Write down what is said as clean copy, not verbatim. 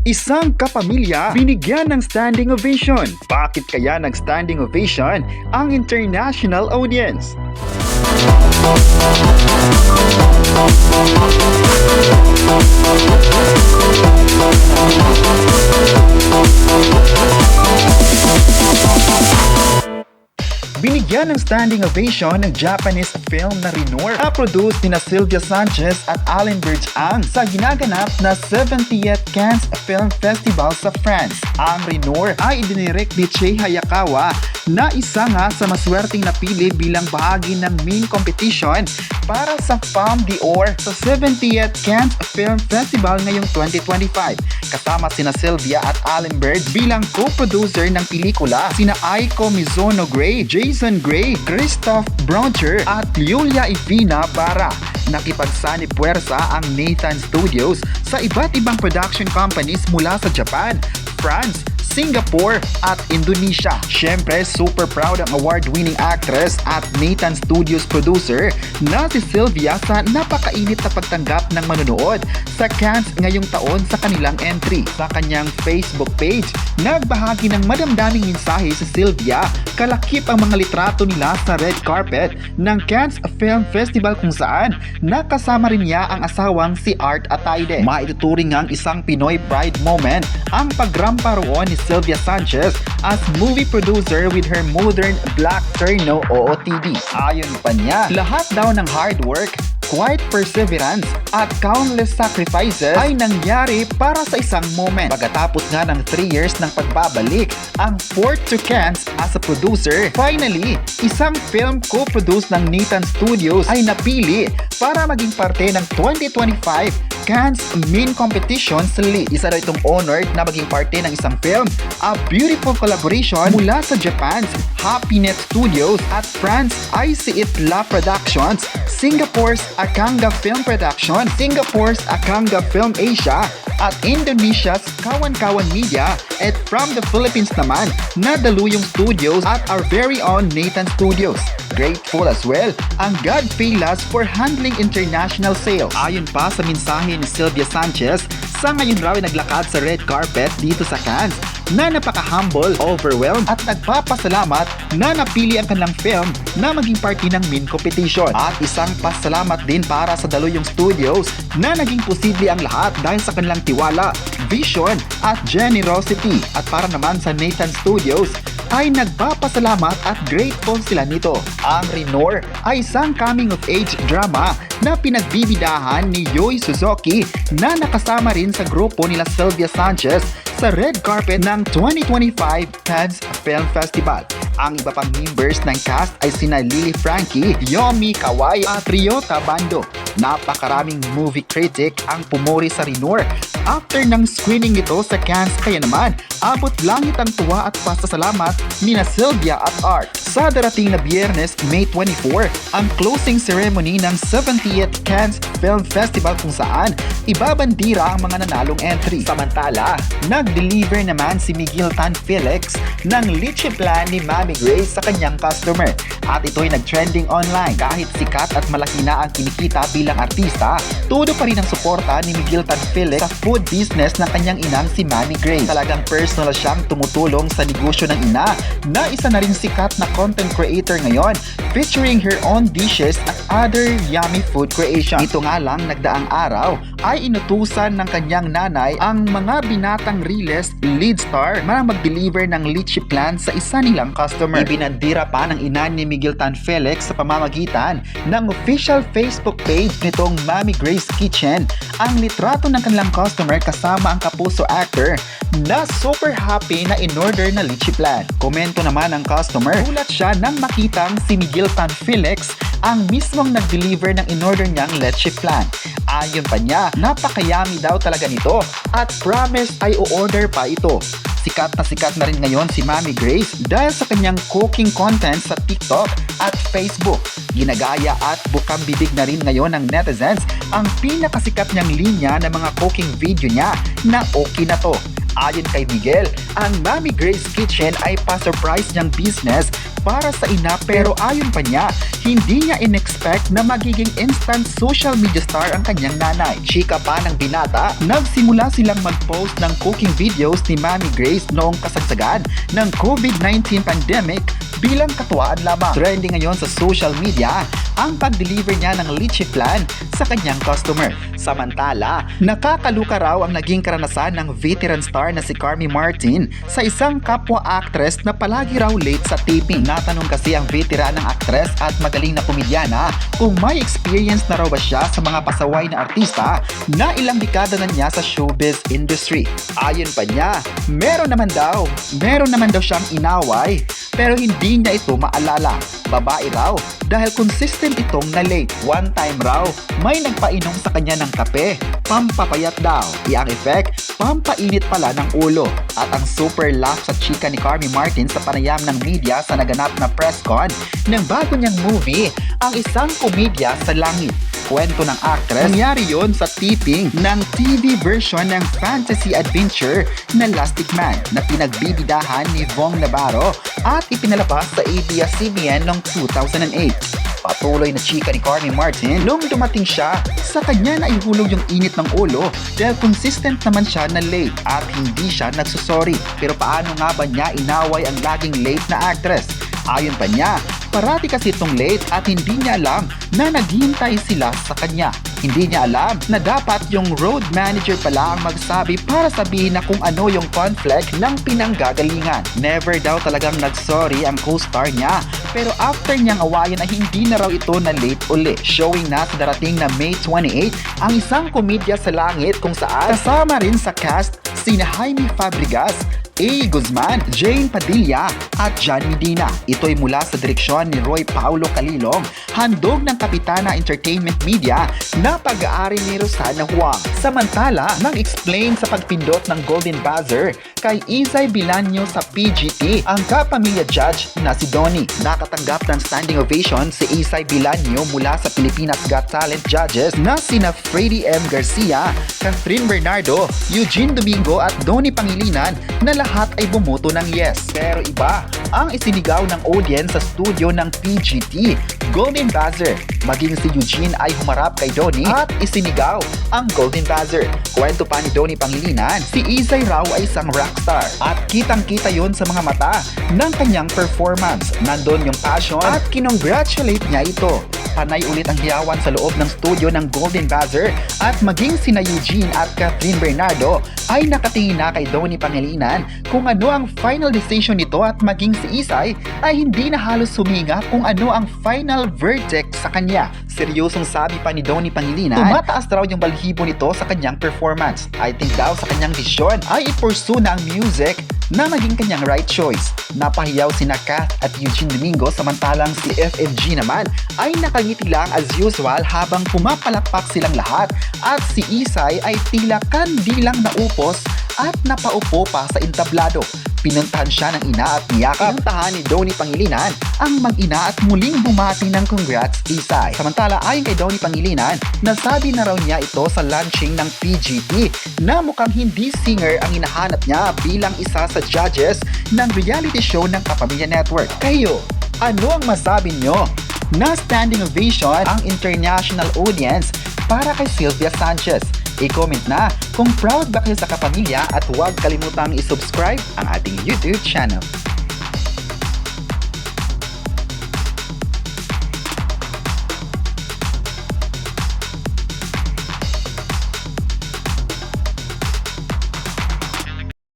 Isang kapamilya binigyan ng standing ovation. Bakit kaya nag-standing ovation ang international audience? Binigyan ng standing ovation ng Japanese film na Rinur na produce ni Sylvia Sanchez at Alan Berge-Ang sa ginaganap na 70th Cannes Film Festival sa France. Ang Rinur ay idinirect ni Chei Hayakawa na isa nga sa maswerteng napili bilang bahagi ng main competition para sa Palme d'Or sa 70th Cannes Film Festival ngayong 2025. Kasama sina Sylvia at Alan Berge bilang co-producer ng pelikula, sina Aiko Mizuno Gray, Jason Gray, Christoph Broncher at Yulia Ivina Bara. Nakipagsanib puwersa ang Nathan Studios sa iba't ibang production companies mula sa Japan, France, Singapore at Indonesia. Siyempre, super proud ang award-winning actress at Nathan Studios producer na si Sylvia sa napakainit na pagtanggap ng manonood sa Cannes ngayong taon sa kanilang entry. Sa kanyang Facebook page, nagbahagi ng madamdaming mensahe si Sylvia, kalakip ang mga litrato nila sa red carpet ng Cannes Film Festival kung saan nakasama rin niya ang asawang si Art Ataide. Maituturing ang isang Pinoy pride moment ang pagrampa roon ni Sylvia Sanchez as movie producer with her modern black terno OOTD. Ayon pa niya, lahat daw ng hard work, quiet perseverance at countless sacrifices ay nangyari para sa isang moment. Pagkatapos nga ng 3 years ng pagbabalik, ang fourth to Cannes as a producer, finally, isang film co-produced ng Nathan Studios ay napili para maging parte ng 2025 Cannes Main Competition sa list. Isa daw itong honored na maging parte ng isang film, a beautiful collaboration mula sa Japan's Happynet Studios at France ICITLA Productions, Singapore's Akanga Film Production, Singapore's Akanga Film Asia, at Indonesia's Kawan-Kawan Media, at from the Philippines naman na Daluyong Studios at our very own Nathan Studios. Grateful as well ang Godfellas for handling international sales. Ayon pa sa mensahe ni Sylvia Sanchez, sa ngayon raw ay naglakad sa red carpet dito sa Cannes na napaka-humble, overwhelmed at nagpapasalamat na napili ang kanilang film na maging parte ng main competition. At isang pasalamat din para sa Daluyong Studios na naging posible ang lahat dahil sa kanilang tiwala, vision at generosity. At para naman sa Nathan Studios, ay nagpapasalamat at grateful sila nito. Ang Rinur ay isang coming-of-age drama na pinagbibidahan ni Yui Suzuki na nakasama rin sa grupo nila Sylvia Sanchez sa red carpet ng 2025 Cannes Film Festival. Ang iba pang members ng cast ay sina Lily Frankie, Yomi Kawai at Ryota Bando. Napakaraming movie critic ang pumuri sa Rinur after ng screening nito sa Cannes, kaya naman abot langit ang tuwa at pasasalamat ni Sylvia at Art. Sa darating na Biyernes, May 24, ang closing ceremony ng 70th Cannes Film Festival kung saan ibabandira ang mga nanalong entry. Samantala, nag-deliver naman si Miguel Tan Felix ng Lychee Plan ni Mami Grace sa kanyang customer. At ito'y nag-trending online. Kahit sikat at malaki na ang kinikita bilang artista, todo pa rin ang suporta ni Miguel Tan Felix sa food business ng kanyang inang si Mami Grace. Talagang personal siyang tumutulong sa negosyo ng ina na isa na rin sikat na content creator ngayon, featuring her own dishes at other yummy food creation. Ito nga lang, nagdaang araw ay inutusan ng kanyang nanay ang mga binatang Riles lead star na mag-deliver ng Lychee Plan sa isa nilang customer. Ibinandira pa ng ina ni Miguel Tan Felix sa pamamagitan ng official Facebook page nitong Mami Grace Kitchen ang litrato ng kanilang customer kasama ang kapuso actor na super happy na in-order na Lychee Plan. Komento naman ng customer, gulat siya nang makitang si Miguel Tan Felix ang mismong nag-deliver ng in-order niyang Lychee Plan. Ayon pa niya, napakayami daw talaga nito at promise ay o-order pa ito. Sikat na rin ngayon si Mami Grace dahil sa kanyang cooking content sa TikTok at Facebook. Ginagaya at bukang bibig na rin ngayon ng netizens ang pinakasikat niyang linya ng mga cooking video niya na okay na to. Ayon kay Miguel, ang Mami Grace Kitchen ay pa-surprise niyang business para sa ina, pero ayon pa niya, hindi niya in-expect na magiging instant social media star ang kanyang nanay. Chika pa ng binata, nagsimula silang mag-post ng cooking videos ni Mami Grace noong kasagsagan ng COVID-19 pandemic bilang katuwaan lamang. Trending ngayon sa social media ang pag-deliver niya ng lychee flan sa kanyang customer. Samantala, nakakaluka raw ang naging karanasan ng veteran star na si Carmi Martin sa isang kapwa actress na palagi raw late sa taping. Natanong kasi ang veteran ng actress at magaling na komedyana kung may experience na raw ba siya sa mga pasaway na artista na ilang dekada na niya sa showbiz industry. Ayon pa niya, meron naman daw siyang inaway pero hindi niya ito maalala. Babae raw dahil consistent itong na late. One time raw, may nagpainom sa kanya ng kape, pampapayat daw. Ang effect, pampainit pala ng ulo. At ang super laugh sa chika ni Carmi Martin sa panayam ng media sa naganap na press con ng bago niyang movie, Ang Isang Komedya sa Langit. Kwento ng actress, nangyari yon sa taping ng TV version ng fantasy adventure na Lastic Man na pinagbibidahan ni Vong Navarro at ipinalabas sa ABS-CBN noong 2008. Patuloy na chika ni Carmi Martin nung dumating siya, sa kanya na ihulog yung init ng ulo dahil consistent naman siya na late at hindi siya nagsusorry. Pero paano nga ba niya inaway ang laging late na actress? Ayon pa niya, parati kasi itong late at hindi niya alam na naghihintay sila sa kanya. Hindi niya alam na dapat yung road manager pala ang magsabi para sabihin na kung ano yung conflict ng pinanggagalingan. Never daw talagang nagsorry ang co-star niya, pero after niyang awayan ay hindi na raw ito na late uli. Showing na sa darating na May 28 ang Isang Komedya sa Langit kung saan kasama rin sa cast sina Jaime Fabregas, A. Guzman, Jane Padilla at John Medina. Ito'y mula sa direksyon ni Roy Paulo Calilong, handog ng Kapitana Entertainment Media na pag-aari ni Rosana Huang. Samantala, nag-explain sa pagpindot ng Golden Buzzer kay Izay Bilanyo sa PGT ang kapamilya judge na si Donnie. Nakatanggap ng standing ovation si Izay Bilanyo mula sa Pilipinas Got Talent judges na sina Freddy M. Garcia, Catherine Bernardo, Eugene Domingo at Donnie Pangilinan na lahat ay bumoto ng yes. Pero iba ang isinigaw ng audience sa studio ng PGT Golden Buzzer. Maging si Eugene ay humarap kay Donnie at isinigaw ang Golden Buzzer. Kwento pa ni Donnie Pangilinan, si Izay raw ay isang rockstar at kitang-kita yon sa mga mata ng kanyang performance. Nandun yung passion at kinongratulate niya ito. Panay ulit ang hiyawan sa loob ng studio ng Golden Buzzer at maging sina Eugene at Catherine Bernardo ay nakatingin na kay Donnie Pangilinan kung ano ang final decision nito at maging si Izay ay hindi na halos huminga kung ano ang final verdict sa kanya. Seryosong sabi pa ni Donnie Pangilinan, tumataas raw yung balhibo nito sa kanyang performance. I think daw sa kanyang desisyon ay i-pursue na ang music na maging kanyang right choice. Napahiyaw sina Kath at Eugene Domingo samantalang si FFG naman ay nakangiti lang as usual habang pumapalakpak silang lahat at si Izay ay tila kandilang naupos at napaupo pa sa entablado. Pinuntahan siya ng ina at niyakap. Pinuntahan ni Donnie Pangilinan ang mag-ina at muling bumati ng congrats Izay. Samantala ayon kay Donnie Pangilinan, nasabi na raw niya ito sa launching ng PGT na mukhang hindi singer ang hinahanap niya bilang isa sa judges ng reality show ng Kapamilya Network. Kayo, ano ang masabi nyo? Na standing ovation ang international audience para kay Sylvia Sanchez. I-comment na kung proud ba kayo sa Kapamilya at huwag kalimutang i-subscribe ang ating YouTube channel.